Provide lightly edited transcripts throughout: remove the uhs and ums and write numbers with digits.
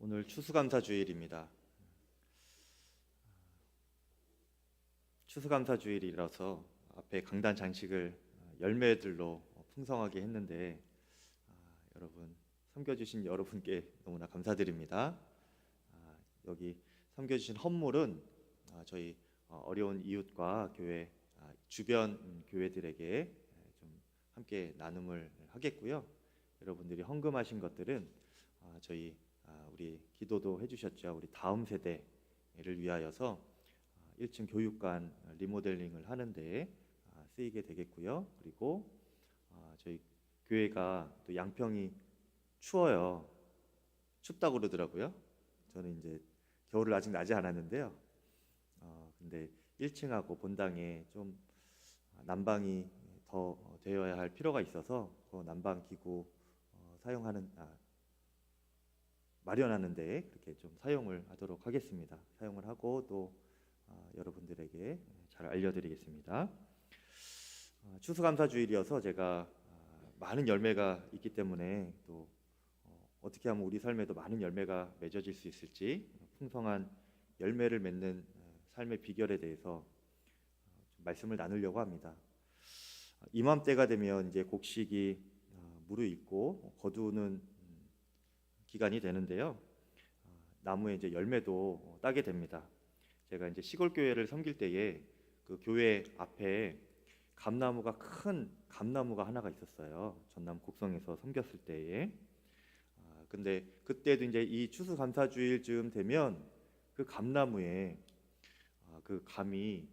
오늘 추수감사주일입니다. 추수감사주일이라서 앞에 강단 장식을 열매들로 풍성하게 했는데 여러분 섬겨주신 여러분께 너무나 감사드립니다. 여기 섬겨주신 헌물은 저희 어려운 이웃과 교회 주변 교회들에게 좀 함께 나눔을 하겠고요. 여러분들이 헌금하신 것들은 저희 우리 기도도 해주셨죠. 우리 다음 세대를 위하여서 1층 교육관 리모델링을 하는데 쓰이게 되겠고요. 그리고 저희 교회가 또 양평이 추워요. 춥다고 그러더라고요. 저는 이제 겨울을 아직 나지 않았는데요. 근데 1층하고 본당에 좀 난방이 더 되어야 할 필요가 있어서 그 난방 기구 사용하는 마련하는데 그렇게 좀 사용을 하도록 하겠습니다. 사용을 하고 또 여러분들에게 잘 알려드리겠습니다. 추수감사주일이어서 제가 많은 열매가 있기 때문에 또 어떻게 하면 우리 삶에도 많은 열매가 맺어질 수 있을지 풍성한 열매를 맺는 삶의 비결에 대해서 좀 말씀을 나누려고 합니다. 이맘때가 되면 이제 곡식이 무르익고 거두는 기간이 되는데요. 나무에 이제 열매도 따게 됩니다. 제가 이제 시골 교회를 섬길 때에 그 교회 앞에 감나무가 큰 감나무가 하나가 있었어요. 전남 곡성에서 섬겼을 때에. 근데 그때도 이제 이 추수감사주일쯤 되면 그 감나무에 그 감이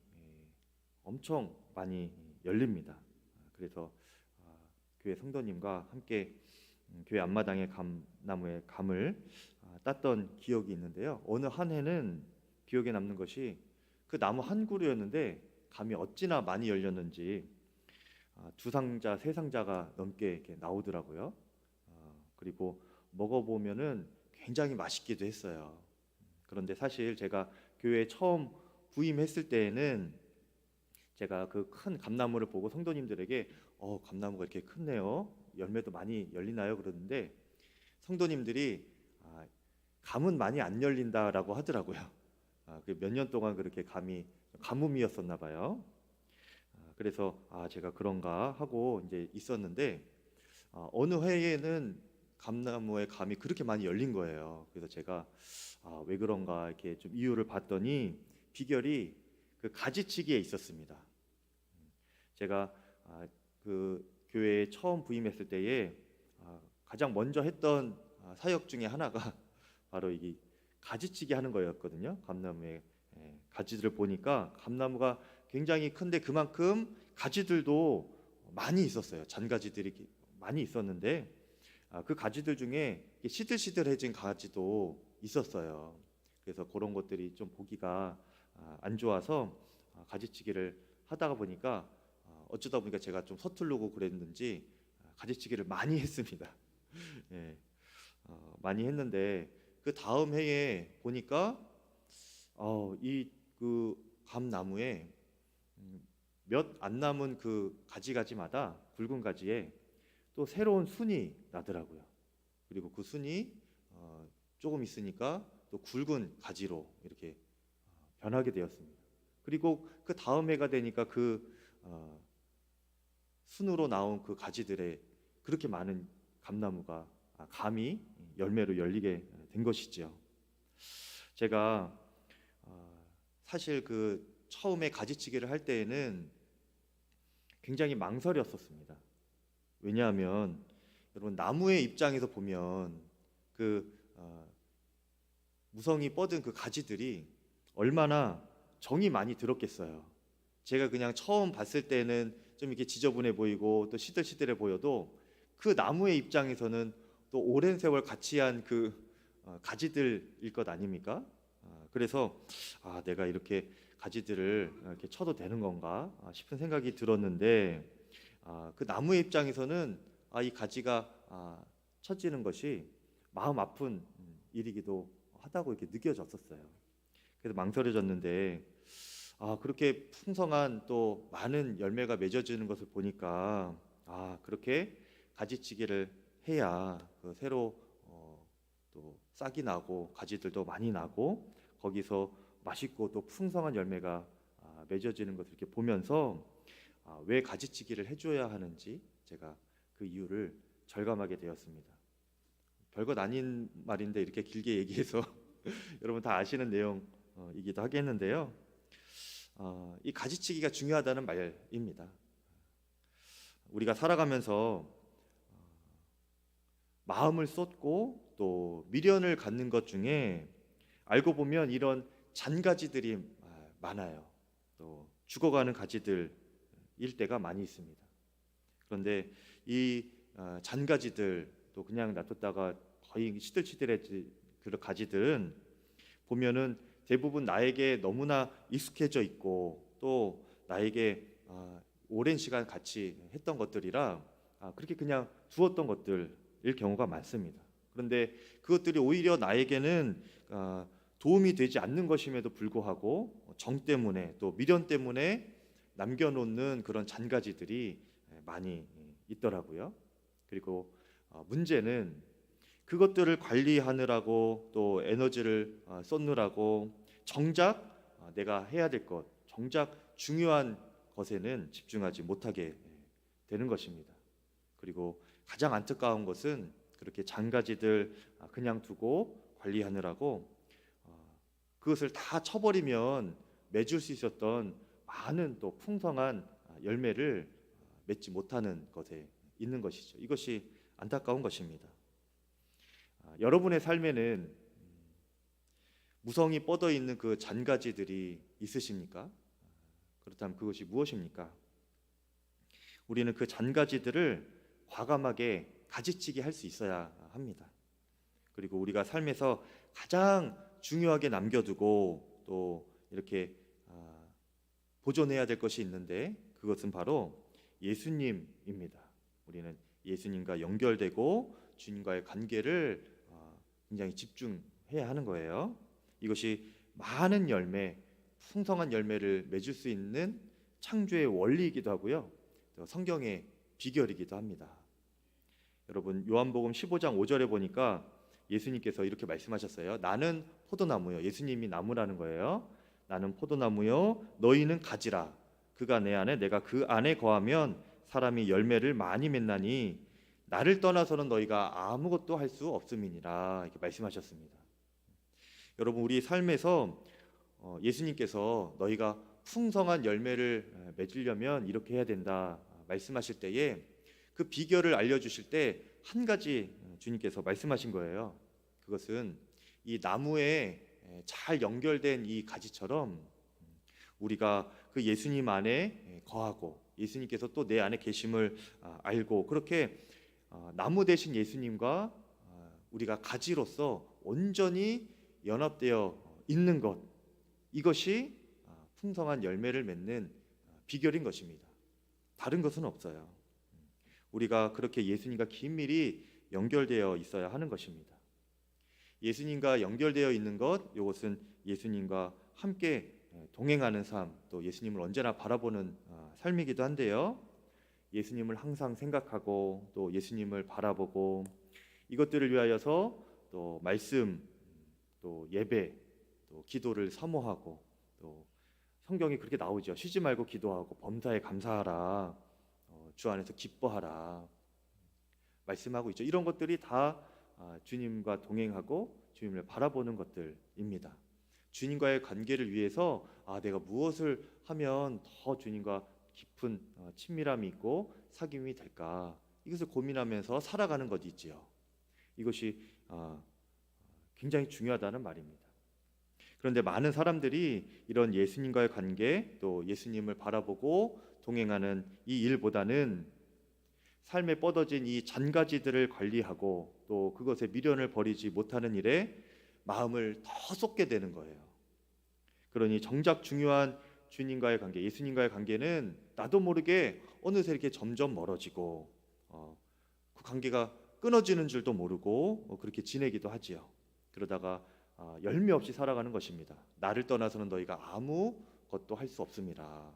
엄청 많이 열립니다. 그래서 교회 성도님과 함께 교회 앞마당에 감나무의 감을 땄던 기억이 있는데요. 어느 한 해는 기억에 남는 것이 그 나무 한 그루였는데 감이 어찌나 많이 열렸는지 2상자, 3상자가 넘게 이렇게 나오더라고요. 그리고 먹어보면은 굉장히 맛있기도 했어요. 그런데 사실 제가 교회에 처음 부임했을 때에는 제가 그 큰 감나무를 보고 성도님들에게 감나무가 이렇게 크네요. 열매도 많이 열리나요? 그러는데 성도님들이 감은 많이 안 열린다라고 하더라고요. 그 몇 년 동안 그렇게 감이 가뭄이었었나 봐요. 그래서 제가 그런가 하고 이제 있었는데 어느 해에는 감나무에 감이 그렇게 많이 열린 거예요. 그래서 제가 왜 그런가 이렇게 좀 이유를 봤더니 비결이 그 가지치기에 있었습니다. 제가 그 교회에 처음 부임했을 때에 가장 먼저 했던 사역 중에 하나가 바로 이 가지치기 하는 거였거든요. 감나무의 가지들을 보니까 감나무가 굉장히 큰데 그만큼 가지들도 많이 있었어요. 잔가지들이 많이 있었는데 그 가지들 중에 시들시들해진 가지도 있었어요. 그래서 그런 것들이 좀 보기가 안 좋아서 가지치기를 하다가 보니까 어쩌다 보니까 제가 좀 서투르고 그랬는지 가지치기를 많이 했습니다. 예, 많이 했는데 그 다음 해에 보니까 이 그 감나무에 몇 안 남은 그 가지마다 굵은 가지에 또 새로운 순이 나더라고요. 그리고 그 순이 조금 있으니까 또 굵은 가지로 이렇게 변하게 되었습니다. 그리고 그 다음 해가 되니까 그 순으로 나온 그 가지들에 그렇게 많은 감나무가 감이 열매로 열리게 된 것이죠. 제가 사실 그 처음에 가지치기를 할 때에는 굉장히 망설였었습니다. 왜냐하면 여러분 나무의 입장에서 보면 그 무성이 뻗은 그 가지들이 얼마나 정이 많이 들었겠어요. 제가 그냥 처음 봤을 때는 좀 이렇게 지저분해 보이고 또 시들시들해 보여도 그 나무의 입장에서는 또 오랜 세월 같이 한 그 가지들일 것 아닙니까? 그래서 내가 이렇게 가지들을 이렇게 쳐도 되는 건가 싶은 생각이 들었는데 그 나무의 입장에서는 이 가지가 쳐지는 것이 마음 아픈 일이기도 하다고 이렇게 느껴졌었어요. 그래서 망설여졌는데 그렇게 풍성한 또 많은 열매가 맺어지는 것을 보니까 그렇게 가지치기를 해야 그 새로 또 싹이 나고 가지들도 많이 나고 거기서 맛있고 또 풍성한 열매가 맺어지는 것을 이렇게 보면서 왜 가지치기를 해줘야 하는지 제가 그 이유를 절감하게 되었습니다. 별것 아닌 말인데 이렇게 길게 얘기해서 여러분 다 아시는 내용이기도 하겠는데요. 이 가지치기가 중요하다는 말입니다. 우리가 살아가면서 마음을 쏟고 또 미련을 갖는 것 중에 알고 보면 이런 잔가지들이 많아요. 또 죽어가는 가지들일 때가 많이 있습니다. 그런데 이 잔가지들 또 그냥 놔뒀다가 거의 시들시들해진 그런 가지들은 보면은 대부분 나에게 너무나 익숙해져 있고 또 나에게 오랜 시간 같이 했던 것들이라 그렇게 그냥 두었던 것들일 경우가 많습니다. 그런데 그것들이 오히려 나에게는 도움이 되지 않는 것임에도 불구하고 정 때문에 또 미련 때문에 남겨놓는 그런 잔가지들이 많이 있더라고요. 그리고 문제는 그것들을 관리하느라고 또 에너지를 쏟느라고 정작 내가 해야 될 것, 정작 중요한 것에는 집중하지 못하게 되는 것입니다. 그리고 가장 안타까운 것은 그렇게 잔가지들 그냥 두고 관리하느라고 그것을 다 쳐버리면 맺을 수 있었던 많은 또 풍성한 열매를 맺지 못하는 것에 있는 것이죠. 이것이 안타까운 것입니다. 여러분의 삶에는 무성이 뻗어 있는 그 잔가지들이 있으십니까? 그렇다면 그것이 무엇입니까? 우리는 그 잔가지들을 과감하게 가지치기 할 수 있어야 합니다. 그리고 우리가 삶에서 가장 중요하게 남겨두고 또 이렇게 보존해야 될 것이 있는데 그것은 바로 예수님입니다. 우리는 예수님과 연결되고 주님과의 관계를 굉장히 집중해야 하는 거예요. 이것이 많은 열매, 풍성한 열매를 맺을 수 있는 창조의 원리이기도 하고요. 또 성경의 비결이기도 합니다. 여러분 요한복음 15장 5절에 보니까 예수님께서 이렇게 말씀하셨어요. 나는 포도나무요. 예수님이 나무라는 거예요. 나는 포도나무요. 너희는 가지라. 그가 내 안에 내가 그 안에 거하면 사람이 열매를 많이 맺나니 나를 떠나서는 너희가 아무것도 할 수 없음이니라. 이렇게 말씀하셨습니다. 여러분 우리 삶에서 예수님께서 너희가 풍성한 열매를 맺으려면 이렇게 해야 된다 말씀하실 때에 그 비결을 알려주실 때 한 가지 주님께서 말씀하신 거예요. 그것은 이 나무에 잘 연결된 이 가지처럼 우리가 그 예수님 안에 거하고 예수님께서 또 내 안에 계심을 알고 그렇게 나무 대신 예수님과 우리가 가지로서 온전히 연합되어 있는 것, 이것이 풍성한 열매를 맺는 비결인 것입니다. 다른 것은 없어요. 우리가 그렇게 예수님과 긴밀히 연결되어 있어야 하는 것입니다. 예수님과 연결되어 있는 것, 이것은 예수님과 함께 동행하는 삶, 또 예수님을 언제나 바라보는 삶이기도 한데요. 예수님을 항상 생각하고 또 예수님을 바라보고 이것들을 위하여서 또 말씀, 또 예배, 또 기도를 사모하고 또 성경이 그렇게 나오죠. 쉬지 말고 기도하고 범사에 감사하라. 주 안에서 기뻐하라. 말씀하고 있죠. 이런 것들이 다 주님과 동행하고 주님을 바라보는 것들입니다. 주님과의 관계를 위해서 내가 무엇을 하면 더 주님과 깊은 친밀함이 있고 사귐이 될까? 이것을 고민하면서 살아가는 것이지요. 이것이 굉장히 중요하다는 말입니다. 그런데 많은 사람들이 이런 예수님과의 관계 또 예수님을 바라보고 동행하는 이 일보다는 삶에 뻗어진 이 잔가지들을 관리하고 또 그것에 미련을 버리지 못하는 일에 마음을 더 쏟게 되는 거예요. 그러니 정작 중요한 주님과의 관계, 예수님과의 관계는 나도 모르게 어느새 이렇게 점점 멀어지고 그 관계가 끊어지는 줄도 모르고 그렇게 지내기도 하지요. 그러다가 열매 없이 살아가는 것입니다. 나를 떠나서는 너희가 아무것도 할 수 없음이라.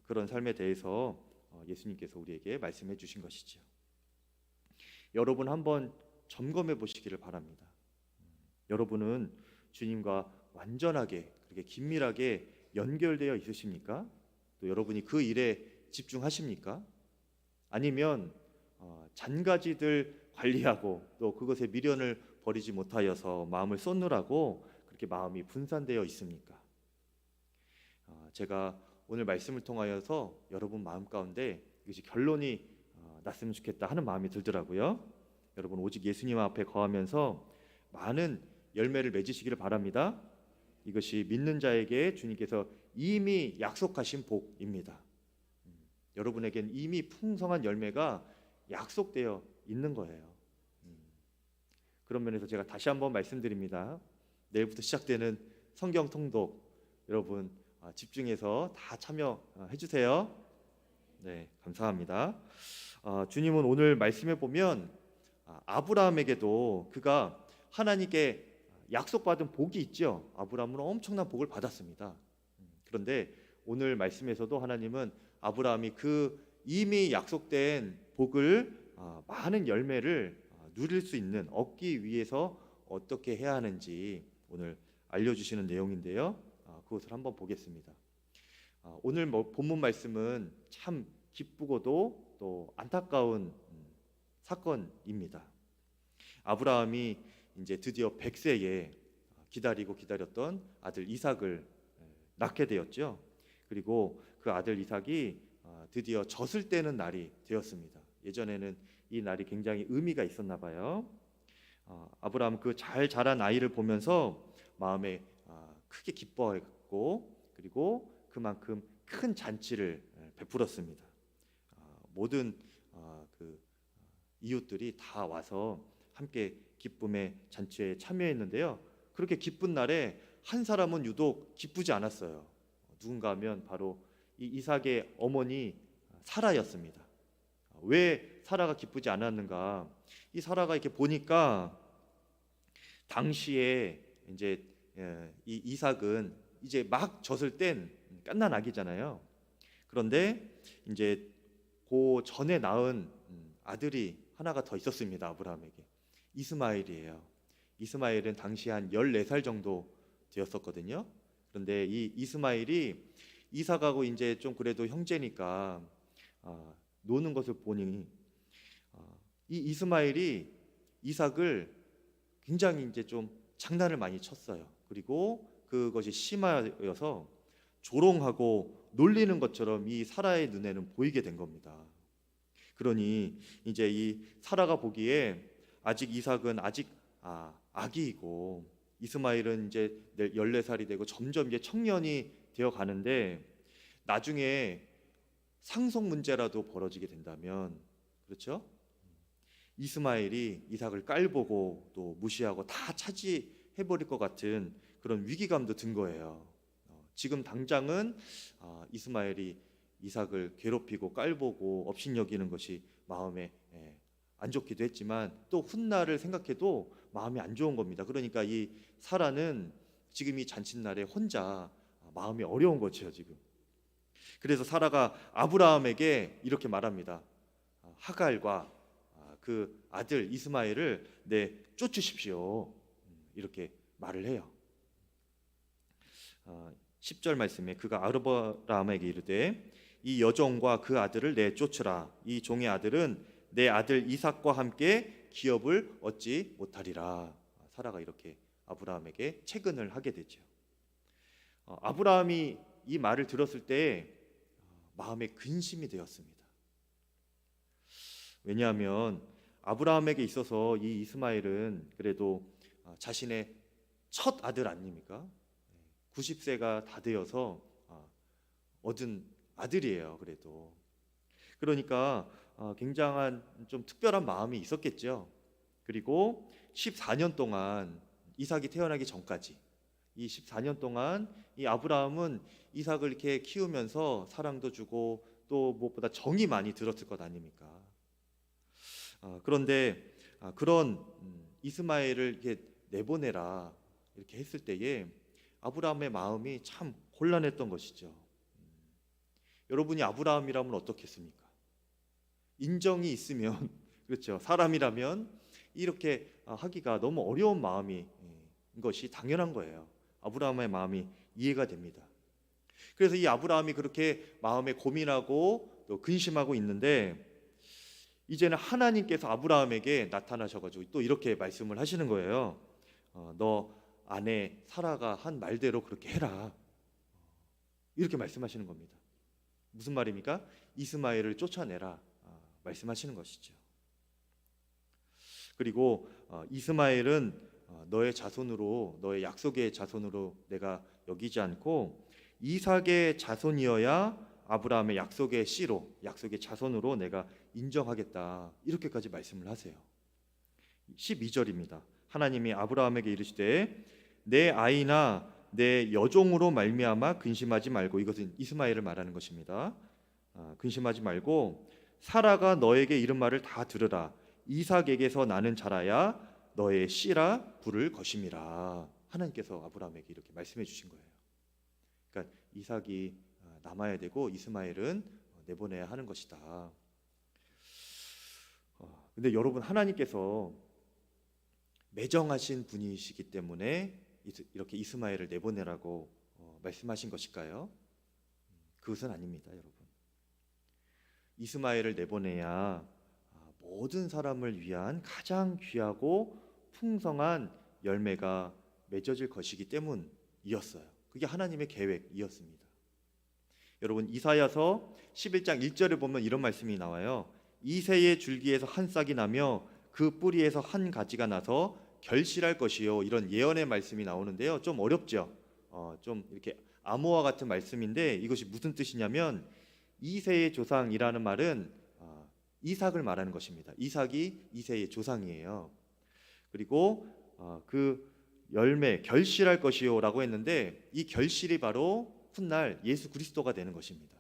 그런 삶에 대해서 예수님께서 우리에게 말씀해 주신 것이지요. 여러분 한번 점검해 보시기를 바랍니다. 여러분은 주님과 완전하게 그렇게 긴밀하게 연결되어 있으십니까? 또 여러분이 그 일에 집중하십니까? 아니면 잔가지들 관리하고 또 그것에 미련을 버리지 못하여서 마음을 쏟느라고 그렇게 마음이 분산되어 있습니까? 제가 오늘 말씀을 통하여서 여러분 마음 가운데 이것이 결론이 났으면 좋겠다 하는 마음이 들더라고요. 여러분 오직 예수님 앞에 거하면서 많은 열매를 맺으시기를 바랍니다. 이것이 믿는 자에게 주님께서 이미 약속하신 복입니다. 여러분에겐 이미 풍성한 열매가 약속되어 있는 거예요. 그런 면에서 제가 다시 한번 말씀드립니다. 내일부터 시작되는 성경 통독 여러분 집중해서 다 참여해 주세요. 네, 감사합니다. 주님은 오늘 말씀해 보면 아브라함에게도 그가 하나님께 약속받은 복이 있죠. 아브라함은 엄청난 복을 받았습니다. 그런데 오늘 말씀에서도 하나님은 아브라함이 그 이미 약속된 복을 많은 열매를 누릴 수 있는 얻기 위해서 어떻게 해야 하는지 오늘 알려주시는 내용인데요. 그것을 한번 보겠습니다. 오늘 본문 말씀은 참 기쁘고도 또 안타까운 사건입니다. 아브라함이 이제 드디어 100세에 기다렸던 아들 이삭을 낳게 되었죠. 그리고 그 아들 이삭이 드디어 젖을 떼는 날이 되었습니다. 예전에는 이 날이 굉장히 의미가 있었나 봐요. 아브라함 그 잘 자란 아이를 보면서 마음에 크게 기뻐했고 그리고 그만큼 큰 잔치를 베풀었습니다. 모든 그 이웃들이 다 와서 함께 기쁨의 잔치에 참여했는데요. 그렇게 기쁜 날에 한 사람은 유독 기쁘지 않았어요. 누군가 하면 바로 이 이삭의 어머니 사라였습니다. 왜 사라가 기쁘지 않았는가? 이 사라가 이렇게 보니까 당시에 이제 이 이삭은 이제 막 젖을 뗀 갓난 아기잖아요. 그런데 이제 그 전에 낳은 아들이 하나가 더 있었습니다. 아브라함에게 이스마엘이에요. 이스마엘은 당시 한 14살 정도 되었었거든요. 그런데 이 이스마엘이 이삭하고 이제 좀 그래도 형제니까 노는 것을 보니 이 이스마엘이 이삭을 굉장히 이제 좀 장난을 많이 쳤어요. 그리고 그것이 심하여서 조롱하고 놀리는 것처럼 이 사라의 눈에는 보이게 된 겁니다. 그러니 이제 이 사라가 보기에 아직 이삭은 아직 아기이고 이스마엘은 이제 14살이 되고 점점 이제 청년이 되어 가는데 나중에 상속 문제라도 벌어지게 된다면 그렇죠? 이스마엘이 이삭을 깔보고 또 무시하고 다 차지해 버릴 것 같은 그런 위기감도 든 거예요. 지금 당장은 이스마엘이 이삭을 괴롭히고 깔보고 업신여기는 것이 마음에 안 좋기도 했지만 또 훗날을 생각해도 마음이 안 좋은 겁니다. 그러니까 이 사라는 지금 이 잔칫날에 혼자 마음이 어려운 거죠 지금. 그래서 사라가 아브라함에게 이렇게 말합니다. 하갈과 그 아들 이스마엘을 쫓으십시오. 이렇게 말을 해요. 10절 말씀에 그가 아브라함에게 이르되 이 여종과 그 아들을 내쫓으라. 이 종의 아들은 내 아들 이삭과 함께 기업을 얻지 못하리라. 사라가 이렇게 아브라함에게 채근을 하게 되죠. 아브라함이 이 말을 들었을 때 마음에 근심이 되었습니다. 왜냐하면 아브라함에게 있어서 이 이스마엘은 그래도 자신의 첫 아들 아닙니까? 90세가 다 되어서 얻은 아들이에요. 그래도 그러니까 굉장한 좀 특별한 마음이 있었겠죠. 그리고 14년 동안 이삭이 태어나기 전까지 이 14년 동안 이 아브라함은 이삭을 이렇게 키우면서 사랑도 주고 또 무엇보다 정이 많이 들었을 것 아닙니까? 그런데 그런 이스마엘을 이렇게 내보내라 이렇게 했을 때에 아브라함의 마음이 참 곤란했던 것이죠. 여러분이 아브라함이라면 어떻겠습니까? 인정이 있으면 그렇죠. 사람이라면 이렇게 하기가 너무 어려운 마음인 것이 당연한 거예요. 아브라함의 마음이 이해가 됩니다. 그래서 이 아브라함이 그렇게 마음에 고민하고 또 근심하고 있는데 이제는 하나님께서 아브라함에게 나타나셔가지고 또 이렇게 말씀을 하시는 거예요. 너 아내 사라가 한 말대로 그렇게 해라. 이렇게 말씀하시는 겁니다. 무슨 말입니까? 이스마엘을 쫓아내라 말씀하시는 것이죠. 그리고 이스마엘은 너의 자손으로, 너의 약속의 자손으로 내가 여기지 않고 이삭의 자손이어야 아브라함의 약속의 씨로, 약속의 자손으로 내가 인정하겠다. 이렇게까지 말씀을 하세요. 12절입니다. 하나님이 아브라함에게 이르시되 내 아이나 내 여종으로 말미암아 근심하지 말고, 이것은 이스마엘을 말하는 것입니다. 근심하지 말고 사라가 너에게 이른 말을 다 들으라. 이삭에게서 나는 자라야 너의 씨라 부를 것임이라. 하나님께서 아브라함에게 이렇게 말씀해 주신 거예요. 그러니까 이삭이 남아야 되고 이스마엘은 내보내야 하는 것이다. 근데 여러분, 하나님께서 매정하신 분이시기 때문에 이렇게 이스마엘을 내보내라고 말씀하신 것일까요? 그것은 아닙니다, 여러분. 이스마엘을 내보내야 모든 사람을 위한 가장 귀하고 풍성한 열매가 맺어질 것이기 때문이었어요. 그게 하나님의 계획이었습니다. 여러분, 이사야서 11장 1절에 보면 이런 말씀이 나와요. 이새의 줄기에서 한 싹이 나며 그 뿌리에서 한 가지가 나서 결실할 것이요. 이런 예언의 말씀이 나오는데요. 좀 어렵죠. 좀 이렇게 암호와 같은 말씀인데 이것이 무슨 뜻이냐면 이새의 조상이라는 말은 이삭을 말하는 것입니다. 이삭이 이새의 조상이에요. 그리고 그 열매, 결실할 것이요라고 했는데 이 결실이 바로 훗날 예수 그리스도가 되는 것입니다.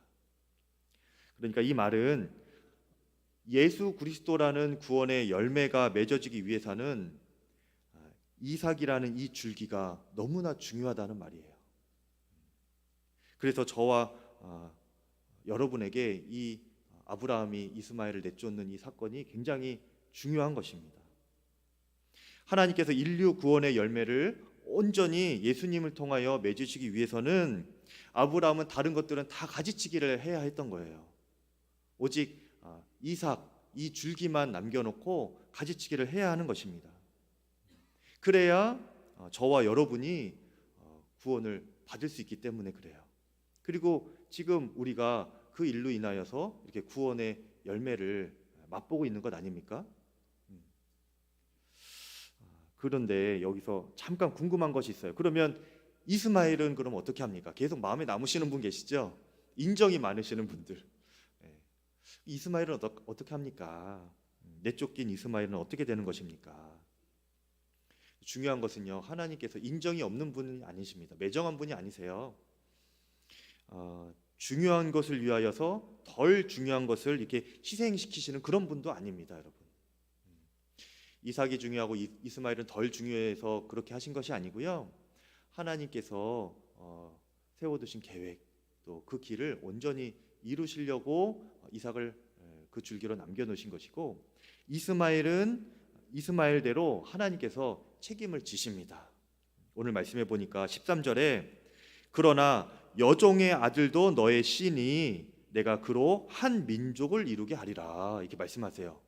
그러니까 이 말은 예수 그리스도라는 구원의 열매가 맺어지기 위해서는 이삭이라는 이 줄기가 너무나 중요하다는 말이에요. 그래서 저와 여러분에게 이 아브라함이 이스마엘을 내쫓는 이 사건이 굉장히 중요한 것입니다. 하나님께서 인류 구원의 열매를 온전히 예수님을 통하여 맺으시기 위해서는 아브라함은 다른 것들은 다 가지치기를 해야 했던 거예요. 오직 이삭, 이 줄기만 남겨놓고 가지치기를 해야 하는 것입니다. 그래야 저와 여러분이 구원을 받을 수 있기 때문에 그래요. 그리고 지금 우리가 그 일로 인하여서 이렇게 구원의 열매를 맛보고 있는 것 아닙니까? 그런데 여기서 잠깐 궁금한 것이 있어요. 그러면 이스마엘은 그럼 어떻게 합니까? 계속 마음에 남으시는 분 계시죠? 인정이 많으시는 분들. 이스마엘은 어떻게 합니까? 내쫓긴 이스마엘은 어떻게 되는 것입니까? 중요한 것은요, 하나님께서 인정이 없는 분이 아니십니다. 매정한 분이 아니세요. 중요한 것을 위하여서 덜 중요한 것을 이렇게 희생시키시는 그런 분도 아닙니다, 여러분. 이삭이 중요하고 이스마엘은 덜 중요해서 그렇게 하신 것이 아니고요. 하나님께서 세워두신 계획, 또 그 길을 온전히 이루시려고 이삭을 그 줄기로 남겨놓으신 것이고, 이스마엘대로 하나님께서 책임을 지십니다. 오늘 말씀해 보니까 13절에 그러나 여종의 아들도 너의 씨니 내가 그로 한 민족을 이루게 하리라, 이렇게 말씀하세요.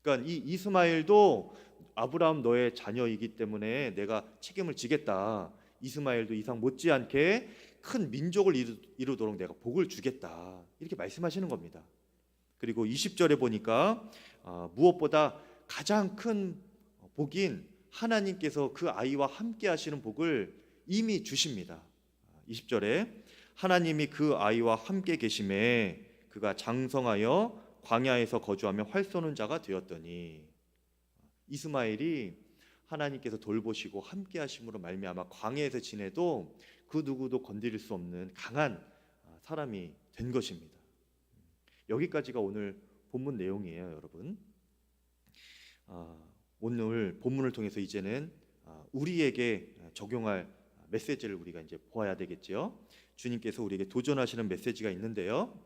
그러니까 이 이스마엘도 아브라함 너의 자녀이기 때문에 내가 책임을 지겠다. 이스마엘도 이삭 못지않게 큰 민족을 이루도록 내가 복을 주겠다, 이렇게 말씀하시는 겁니다. 그리고 20절에 보니까 무엇보다 가장 큰 복인 하나님께서 그 아이와 함께 하시는 복을 이미 주십니다. 20절에 하나님이 그 아이와 함께 계심에 그가 장성하여 광야에서 거주하며 활 쏘는 자가 되었더니, 이스마엘이 하나님께서 돌보시고 함께 하심으로 말미암아 광야에서 지내도 그 누구도 건드릴 수 없는 강한 사람이 된 것입니다. 여기까지가 오늘 본문 내용이에요, 여러분. 오늘 본문을 통해서 이제는 우리에게 적용할 메시지를 우리가 이제 보아야 되겠죠. 주님께서 우리에게 도전하시는 메시지가 있는데요.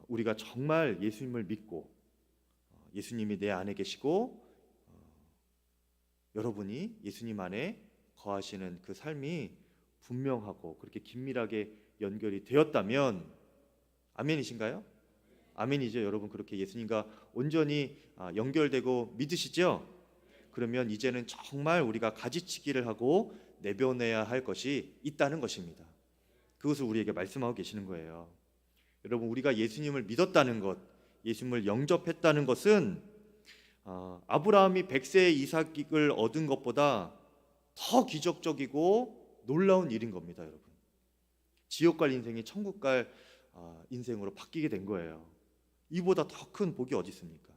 우리가 정말 예수님을 믿고 예수님이 내 안에 계시고 여러분이 예수님 안에 거하시는 그 삶이 분명하고 그렇게 긴밀하게 연결이 되었다면 아멘이신가요? 아멘이죠. 여러분 그렇게 예수님과 온전히 연결되고 믿으시죠? 그러면 이제는 정말 우리가 가지치기를 하고 내보내야 할 것이 있다는 것입니다. 그것을 우리에게 말씀하고 계시는 거예요. 여러분 우리가 예수님을 믿었다는 것, 예수님을 영접했다는 것은 아브라함이 100세의 이삭을 얻은 것보다 더 기적적이고 놀라운 일인 겁니다. 여러분 지옥 갈 인생이 천국 갈 인생으로 바뀌게 된 거예요. 이보다 더 큰 복이 어디 있습니까?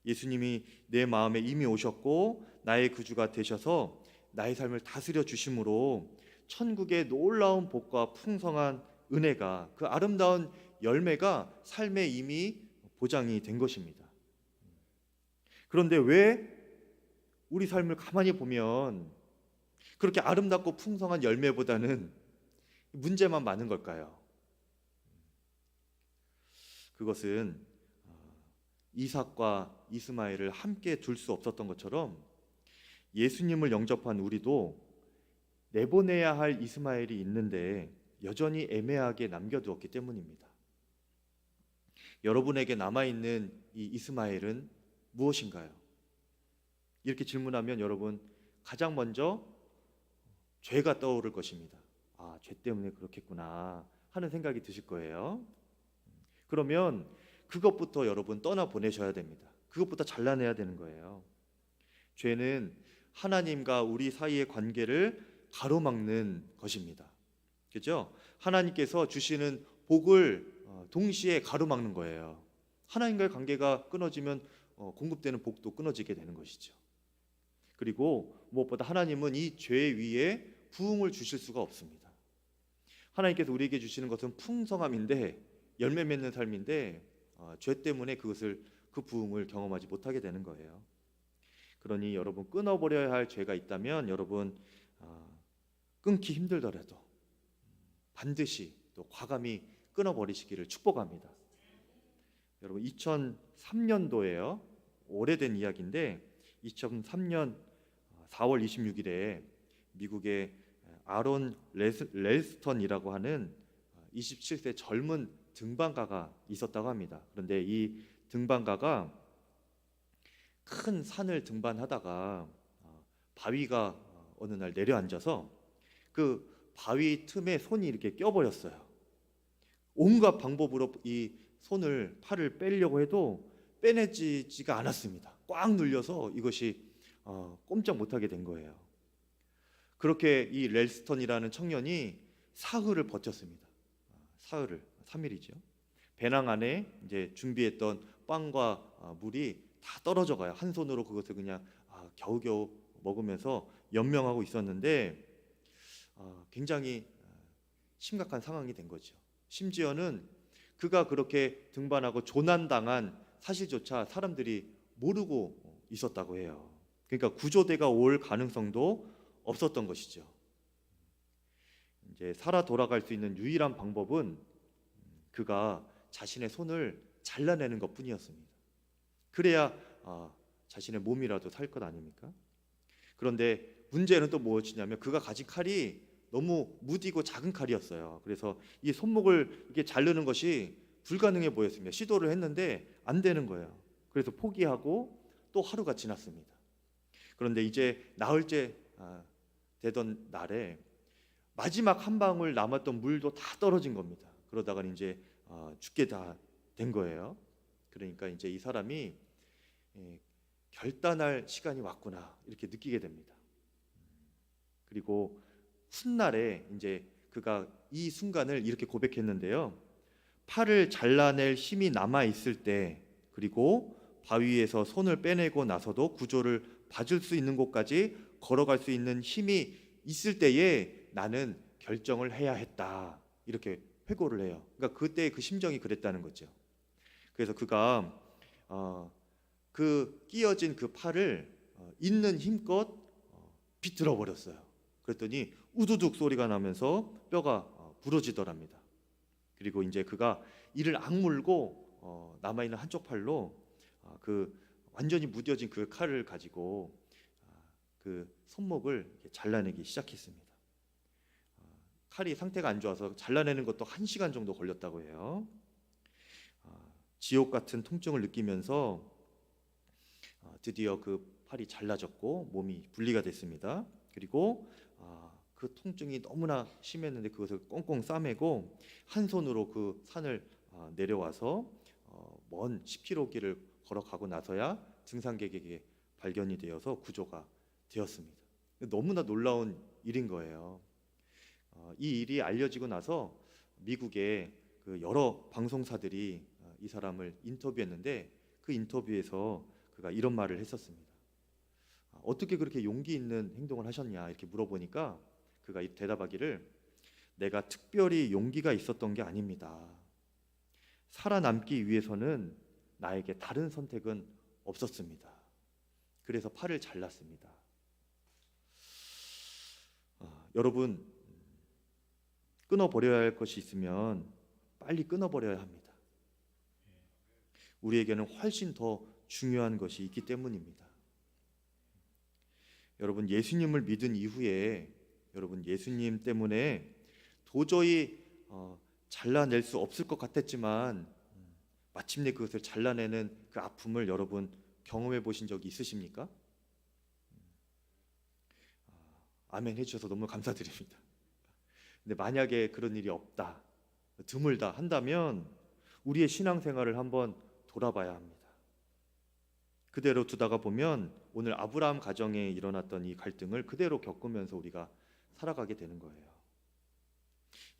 예수님이 내 마음에 이미 오셨고 나의 구주가 되셔서 나의 삶을 다스려 주심으로 천국의 놀라운 복과 풍성한 은혜가, 그 아름다운 열매가 삶에 이미 보장이 된 것입니다. 그런데 왜 우리 삶을 가만히 보면 그렇게 아름답고 풍성한 열매보다는 문제만 많은 걸까요? 그것은 이삭과 이스마엘을 함께 둘 수 없었던 것처럼 예수님을 영접한 우리도 내보내야 할 이스마엘이 있는데 여전히 애매하게 남겨두었기 때문입니다. 여러분에게 남아있는 이 이스마엘은 무엇인가요? 이렇게 질문하면 여러분 가장 먼저 죄가 떠오를 것입니다. 죄 때문에 그렇겠구나 하는 생각이 드실 거예요. 그러면 그것부터 여러분 떠나보내셔야 됩니다. 그것부터 잘라내야 되는 거예요. 죄는 하나님과 우리 사이의 관계를 가로막는 것입니다. 그렇죠? 하나님께서 주시는 복을 동시에 가로막는 거예요. 하나님과의 관계가 끊어지면 공급되는 복도 끊어지게 되는 것이죠. 그리고 무엇보다 하나님은 이 죄 위에 부흥을 주실 수가 없습니다. 하나님께서 우리에게 주시는 것은 풍성함인데 열매 맺는 삶인데 죄 때문에 그 부흥을 경험하지 못하게 되는 거예요. 그러니 여러분 끊어버려야 할 죄가 있다면 여러분 끊기 힘들더라도 반드시 또 과감히 끊어버리시기를 축복합니다. 여러분 2003년도에요. 오래된 이야기인데 2003년 4월 26일에 미국의 아론 렐스턴이라고 하는 27세 젊은 등반가가 있었다고 합니다. 그런데 이 등반가가 큰 산을 등반하다가 바위가 어느 날 내려앉아서 그 바위 틈에 손이 이렇게 껴버렸어요. 온갖 방법으로 이 팔을 빼려고 해도 빼내지가 않았습니다. 꽉 눌려서 이것이 꼼짝 못하게 된 거예요. 그렇게 이 렐스턴이라는 청년이 사흘을 버텼습니다. 사흘을 3일이죠. 배낭 안에 이제 준비했던 빵과 물이 다 떨어져 가요. 한 손으로 그것을 그냥 겨우겨우 먹으면서 연명하고 있었는데 굉장히 심각한 상황이 된 거죠. 심지어는 그가 그렇게 등반하고 조난당한 사실조차 사람들이 모르고 있었다고 해요. 그러니까 구조대가 올 가능성도 없었던 것이죠. 이제 살아 돌아갈 수 있는 유일한 방법은 그가 자신의 손을 잘라내는 것뿐이었습니다. 그래야 자신의 몸이라도 살 것 아닙니까? 그런데 문제는 또 무엇이냐면 그가 가진 칼이 너무 무디고 작은 칼이었어요. 그래서 이 손목을 이렇게 자르는 것이 불가능해 보였습니다. 시도를 했는데 안 되는 거예요. 그래서 포기하고 또 하루가 지났습니다. 그런데 이제 나흘째 되던 날에 마지막 한 방울 남았던 물도 다 떨어진 겁니다. 그러다가 이제 죽게 다 된 거예요. 그러니까 이제 이 사람이 결단할 시간이 왔구나 이렇게 느끼게 됩니다. 그리고 훗날에 이제 그가 이 순간을 이렇게 고백했는데요. 팔을 잘라낼 힘이 남아 있을 때, 그리고 바위에서 손을 빼내고 나서도 구조를 봐줄 수 있는 곳까지 걸어갈 수 있는 힘이 있을 때에 나는 결정을 해야 했다 이렇게 회고를 해요. 그러니까 그때 그 심정이 그랬다는 거죠. 그래서 그가 그 끼어진 그 팔을 있는 힘껏 비틀어 버렸어요. 그랬더니 우두둑 소리가 나면서 뼈가 부러지더랍니다. 그리고 이제 그가 이를 악물고 남아있는 한쪽 팔로 그 완전히 무뎌진 그 칼을 가지고 그 손목을 이렇게 잘라내기 시작했습니다. 칼이 상태가 안 좋아서 잘라내는 것도 1시간 정도 걸렸다고 해요. 지옥 같은 통증을 느끼면서 드디어 그 팔이 잘라졌고 몸이 분리가 됐습니다. 그리고 그 통증이 너무나 심했는데 그것을 꽁꽁 싸매고 한 손으로 그 산을 내려와서 먼 10km 길을 걸어가고 나서야 등산객에게 발견이 되어서 구조가 되었습니다. 너무나 놀라운 일인 거예요. 이 일이 알려지고 나서 미국의 그 여러 방송사들이 이 사람을 인터뷰했는데 그 인터뷰에서 그가 이런 말을 했었습니다. 어떻게 그렇게 용기 있는 행동을 하셨냐 이렇게 물어보니까 그가 대답하기를 내가 특별히 용기가 있었던 게 아닙니다. 살아남기 위해서는 나에게 다른 선택은 없었습니다. 그래서 팔을 잘랐습니다. 여러분, 끊어버려야 할 것이 있으면 빨리 끊어버려야 합니다. 우리에게는 훨씬 더 중요한 것이 있기 때문입니다. 여러분, 예수님을 믿은 이후에 여러분 예수님 때문에 도저히 잘라낼 수 없을 것 같았지만 마침내 그것을 잘라내는 그 아픔을 여러분 경험해 보신 적이 있으십니까? 아멘 해주셔서 너무 감사드립니다. 근데 만약에 그런 일이 없다, 드물다 한다면 우리의 신앙생활을 한번 돌아봐야 합니다. 그대로 두다가 보면 오늘 아브라함 가정에 일어났던 이 갈등을 그대로 겪으면서 우리가 살아가게 되는 거예요.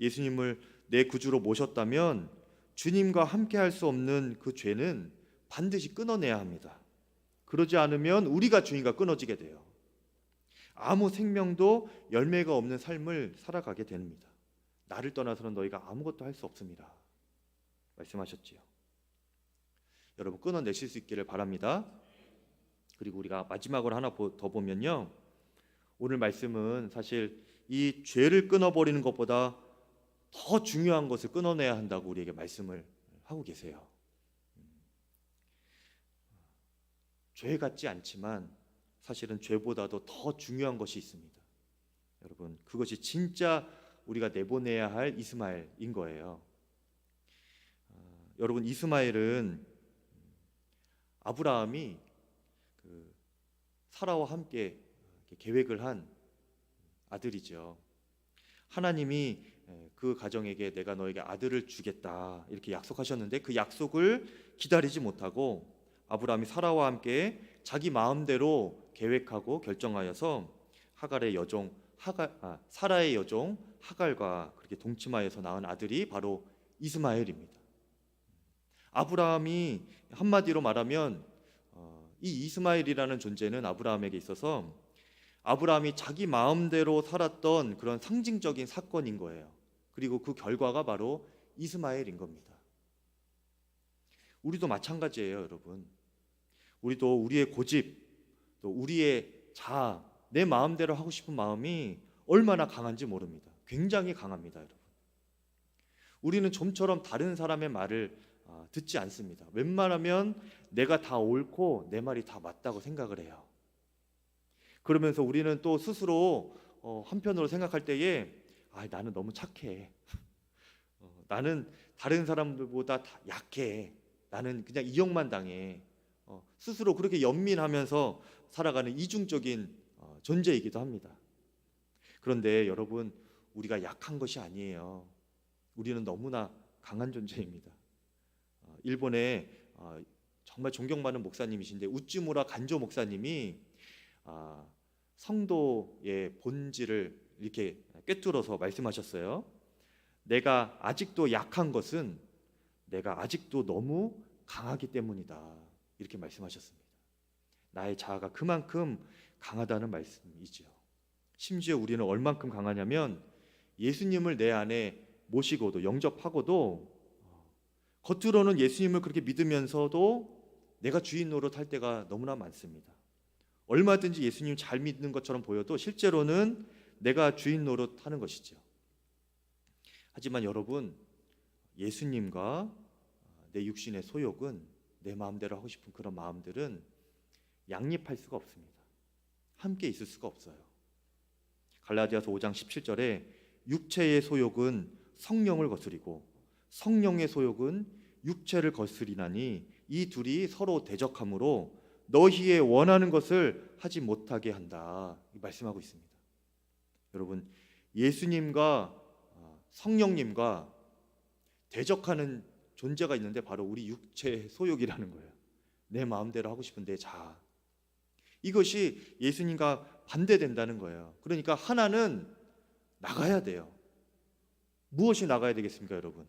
예수님을 내 구주로 모셨다면 주님과 함께 할 수 없는 그 죄는 반드시 끊어내야 합니다. 그러지 않으면 우리가 주님과 끊어지게 돼요. 아무 생명도 열매가 없는 삶을 살아가게 됩니다. 나를 떠나서는 너희가 아무것도 할 수 없습니다. 말씀하셨지요. 여러분 끊어내실 수 있기를 바랍니다. 그리고 우리가 마지막으로 하나 더 보면요, 오늘 말씀은 사실 이 죄를 끊어버리는 것보다 더 중요한 것을 끊어내야 한다고 우리에게 말씀을 하고 계세요. 죄 같지 않지만 사실은 죄보다도 더 중요한 것이 있습니다. 여러분, 그것이 진짜 우리가 내보내야 할 이스마엘인 거예요. 여러분, 이스마엘은 아브라함이 사라와 함께 계획을 한 아들이죠. 하나님이 그 가정에게 내가 너에게 아들을 주겠다 이렇게 약속하셨는데 그 약속을 기다리지 못하고 아브라함이 사라와 함께 자기 마음대로 계획하고 결정하여서 사라의 여종 하갈과 그렇게 동침하여서 낳은 아들이 바로 이스마엘입니다. 아브라함이 한마디로 말하면 이 이스마엘이라는 존재는 아브라함에게 있어서 아브라함이 자기 마음대로 살았던 그런 상징적인 사건인 거예요. 그리고 그 결과가 바로 이스마엘인 겁니다. 우리도 마찬가지예요, 여러분. 우리도 우리의 고집, 또 우리의 자아, 내 마음대로 하고 싶은 마음이 얼마나 강한지 모릅니다. 굉장히 강합니다, 여러분. 우리는 좀처럼 다른 사람의 말을 듣지 않습니다. 웬만하면 내가 다 옳고 내 말이 다 맞다고 생각을 해요. 그러면서 우리는 또 스스로 한편으로 생각할 때에 나는 너무 착해. 나는 다른 사람들보다 다 약해. 나는 그냥 이용만 당해. 스스로 그렇게 연민하면서 살아가는 이중적인 존재이기도 합니다. 그런데 여러분, 우리가 약한 것이 아니에요. 우리는 너무나 강한 존재입니다. 일본의 정말 존경받는 목사님이신데 우찌무라 간조 목사님이 성도의 본질을 이렇게 꿰뚫어서 말씀하셨어요. 내가 아직도 약한 것은 내가 아직도 너무 강하기 때문이다. 이렇게 말씀하셨습니다. 나의 자아가 그만큼 강하다는 말씀이죠. 심지어 우리는 얼만큼 강하냐면 예수님을 내 안에 모시고도 영접하고도 겉으로는 예수님을 그렇게 믿으면서도 내가 주인 노릇할 때가 너무나 많습니다. 얼마든지 예수님 잘 믿는 것처럼 보여도 실제로는 내가 주인 노릇하는 것이죠. 하지만 여러분, 예수님과 내 육신의 소욕은, 내 마음대로 하고 싶은 그런 마음들은 양립할 수가 없습니다. 함께 있을 수가 없어요. 갈라디아서 5장 17절에 육체의 소욕은 성령을 거스리고 성령의 소욕은 육체를 거스리나니 이 둘이 서로 대적하므로 너희의 원하는 것을 하지 못하게 한다, 말씀하고 있습니다. 여러분, 예수님과 성령님과 대적하는 존재가 있는데 바로 우리 육체의 소욕이라는 거예요. 내 마음대로 하고 싶은 내 자아. 이것이 예수님과 반대된다는 거예요. 그러니까 하나는 나가야 돼요. 무엇이 나가야 되겠습니까, 여러분?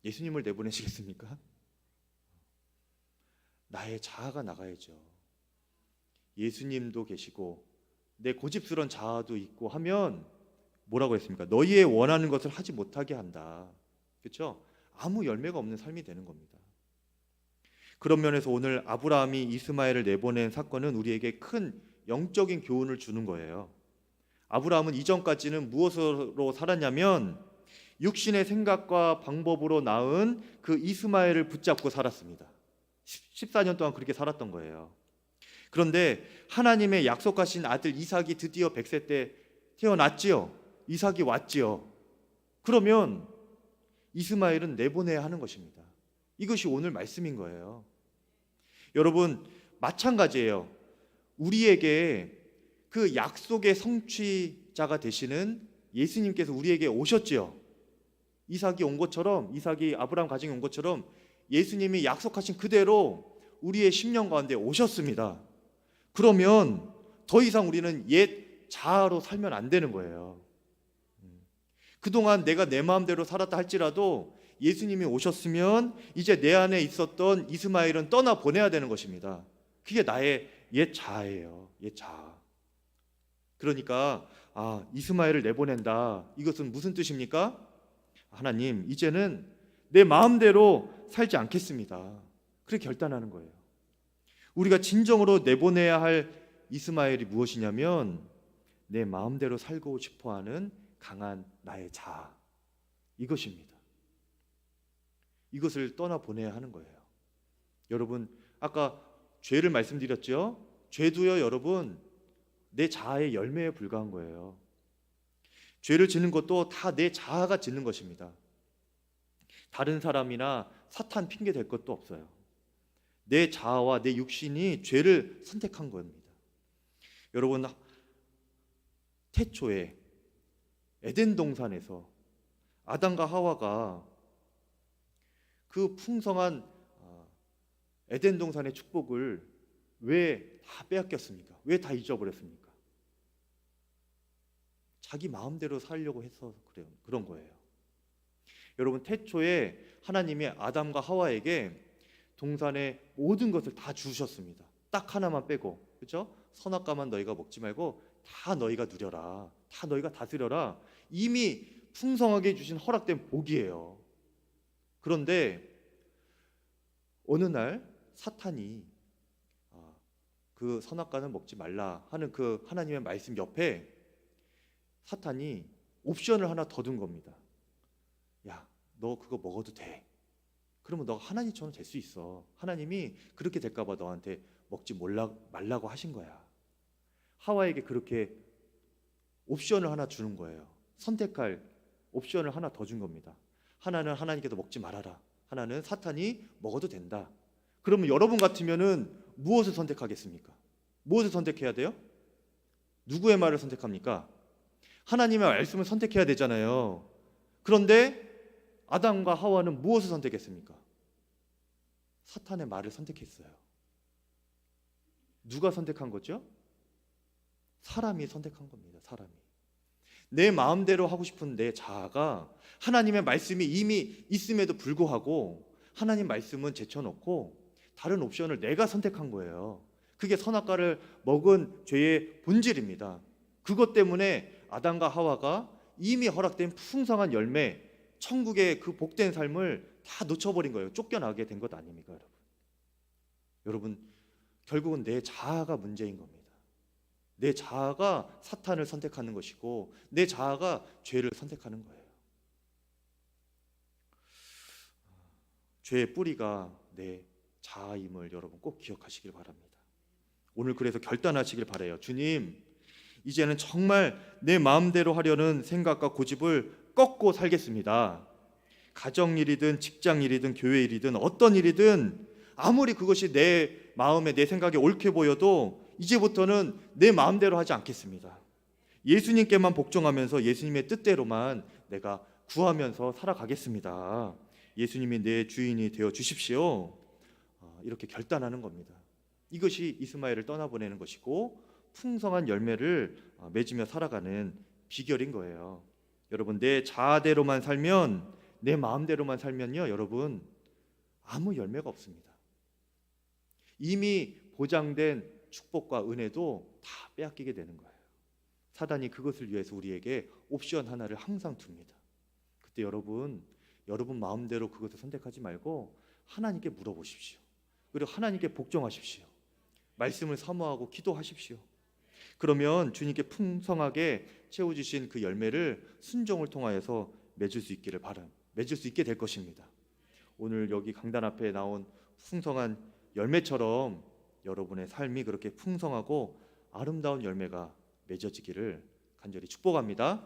예수님을 내보내시겠습니까? 나의 자아가 나가야죠. 예수님도 계시고 내 고집스러운 자아도 있고 하면 뭐라고 했습니까? 너희의 원하는 것을 하지 못하게 한다. 그렇죠? 아무 열매가 없는 삶이 되는 겁니다. 그런 면에서 오늘 아브라함이 이스마엘을 내보낸 사건은 우리에게 큰 영적인 교훈을 주는 거예요. 아브라함은 이전까지는 무엇으로 살았냐면 육신의 생각과 방법으로 낳은 그 이스마엘을 붙잡고 살았습니다. 14년 동안 그렇게 살았던 거예요. 그런데 하나님의 약속하신 아들 이삭이 드디어 100세 때 태어났지요. 이삭이 왔지요. 그러면 이스마엘은 내보내야 하는 것입니다. 이것이 오늘 말씀인 거예요. 여러분, 마찬가지예요. 우리에게 그 약속의 성취자가 되시는 예수님께서 우리에게 오셨지요. 이삭이 온 것처럼, 이삭이 아브라함 가정에 온 것처럼 예수님이 약속하신 그대로 우리의 심령 가운데 오셨습니다. 그러면 더 이상 우리는 옛 자아로 살면 안 되는 거예요. 그동안 내가 내 마음대로 살았다 할지라도 예수님이 오셨으면 이제 내 안에 있었던 이스마엘은 떠나 보내야 되는 것입니다. 그게 나의 옛 자아예요. 옛 자아. 그러니까 이스마엘을 내보낸다. 이것은 무슨 뜻입니까? 하나님, 이제는 내 마음대로 살지 않겠습니다. 그렇게 결단하는 거예요. 우리가 진정으로 내보내야 할 이스마엘이 무엇이냐면 내 마음대로 살고 싶어하는 강한 나의 자아, 이것입니다. 이것을 떠나보내야 하는 거예요. 여러분, 아까 죄를 말씀드렸죠? 죄도요, 여러분, 내 자아의 열매에 불과한 거예요. 죄를 짓는 것도 다 내 자아가 짓는 것입니다. 다른 사람이나 사탄 핑계 댈 것도 없어요. 내 자아와 내 육신이 죄를 선택한 겁니다. 여러분, 태초에 에덴 동산에서 아담과 하와가 그 풍성한 에덴 동산의 축복을 왜 다 빼앗겼습니까? 왜 다 잊어버렸습니까? 자기 마음대로 살려고 해서 그런 거예요. 여러분, 태초에 하나님이 아담과 하와에게 동산의 모든 것을 다 주셨습니다. 딱 하나만 빼고, 그렇죠? 선악과만 너희가 먹지 말고 다 너희가 누려라, 다 너희가 다스려라. 이미 풍성하게 주신 허락된 복이에요. 그런데 어느 날 사탄이 그 선악과는 먹지 말라 하는 그 하나님의 말씀 옆에 사탄이 옵션을 하나 더 둔 겁니다. 야, 너 그거 먹어도 돼. 그러면 너가 하나님처럼 될 수 있어. 하나님이 그렇게 될까 봐 너한테 먹지 말라고 하신 거야. 하와에게 그렇게 옵션을 하나 주는 거예요. 선택할 옵션을 하나 더 준 겁니다. 하나는 하나님께서 먹지 말아라, 하나는 사탄이 먹어도 된다. 그러면 여러분 같으면은 무엇을 선택하겠습니까? 무엇을 선택해야 돼요? 누구의 말을 선택합니까? 하나님의 말씀을 선택해야 되잖아요. 그런데 아담과 하와는 무엇을 선택했습니까? 사탄의 말을 선택했어요. 누가 선택한 거죠? 사람이 선택한 겁니다. 사람이. 내 마음대로 하고 싶은 내 자아가 하나님의 말씀이 이미 있음에도 불구하고 하나님 말씀은 제쳐놓고 다른 옵션을 내가 선택한 거예요. 그게 선악과를 먹은 죄의 본질입니다. 그것 때문에 아담과 하와가 이미 허락된 풍성한 열매, 천국의 그 복된 삶을 다 놓쳐버린 거예요. 쫓겨나게 된 것 아닙니까, 여러분? 여러분, 결국은 내 자아가 문제인 겁니다. 내 자아가 사탄을 선택하는 것이고 내 자아가 죄를 선택하는 거예요. 죄의 뿌리가 내 자아임을 여러분 꼭 기억하시길 바랍니다. 오늘 그래서 결단하시길 바라요. 주님, 이제는 정말 내 마음대로 하려는 생각과 고집을 꺾고 살겠습니다. 가정일이든 직장일이든 교회일이든 어떤 일이든 아무리 그것이 내 마음에 내 생각에 옳게 보여도 이제부터는 내 마음대로 하지 않겠습니다. 예수님께만 복종하면서 예수님의 뜻대로만 내가 구하면서 살아가겠습니다. 예수님이 내 주인이 되어 주십시오. 이렇게 결단하는 겁니다. 이것이 이스마엘을 떠나보내는 것이고 풍성한 열매를 맺으며 살아가는 비결인 거예요. 여러분, 내 자아대로만 살면, 내 마음대로만 살면요, 여러분, 아무 열매가 없습니다. 이미 보장된 축복과 은혜도 다 빼앗기게 되는 거예요. 사단이 그것을 위해서 우리에게 옵션 하나를 항상 둡니다. 그때 여러분 마음대로 그것을 선택하지 말고 하나님께 물어보십시오. 그리고 하나님께 복종하십시오. 말씀을 사모하고 기도하십시오. 그러면 주님께 풍성하게 채워주신 그 열매를 순종을 통하여서 맺을 수 있게 될 것입니다. 오늘 여기 강단 앞에 나온 풍성한 열매처럼 여러분의 삶이 그렇게 풍성하고 아름다운 열매가 맺어지기를 간절히 축복합니다.